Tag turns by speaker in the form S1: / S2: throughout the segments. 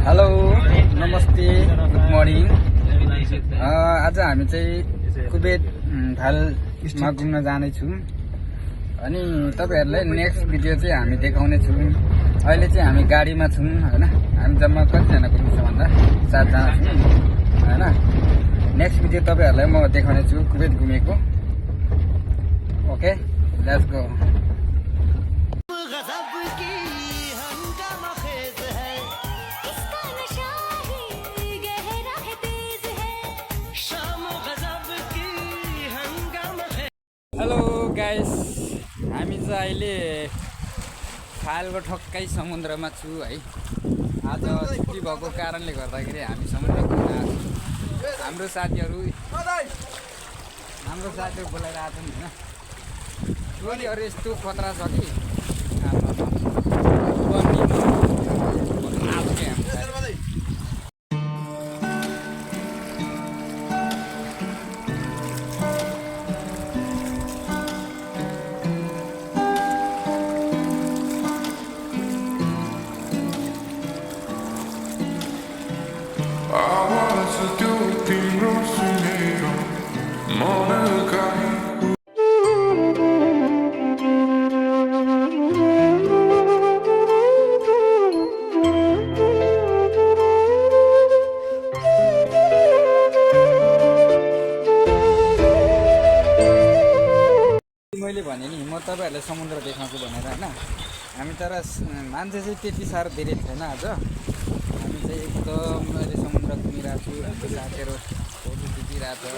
S1: Hello नमस्ते good morning. आज हामी चाहिँ कुबेत फालमा घुम्न जानेछौँ अनि तपाईहरुलाई नेक्स्ट भिडियो चाहिँ हामी देखाउने छौँ। अहिले चाहिँ हामी गाडीमा छौँ हैन। हामी जम्मा कतिजना घुम्छौँ भन्दा 7 जना छौँ हैन। नेक्स्ट भिडियो तपाईहरुलाई म देखाउने छु कुबेत घुमेको। Okay let's go. Hello guys, हामी चाहिँ अहिले फालको ठक्कै समुद्रमा छु है। आज छुट्टी भएको कारणले गर्दाखेरि हामी समुद्र घुम्न आएको छौँ। हाम्रो साथीहरू बोलाएर आएको छन् हैन। टोलीहरू यस्तो खतरा छ कि मैले भने नि म तपाईहरुलाई समुद्र देखाउँछु भनेर हैन। हामी तर मान्छे चाहिँ त्यति साह्रो धेरै छैन आज। हामी चाहिँ एकदम अहिले समुद्र घुमिरहेको छु। हाम्रो साथीहरू फोटो खिचिरहेको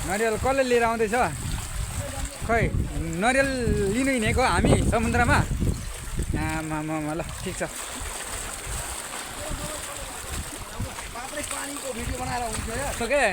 S1: नरियल कसले लिएर आउँदैछ खै? नरियल लिनु हिँडेको हामी समुद्रमा। ल ठिक छ। ओके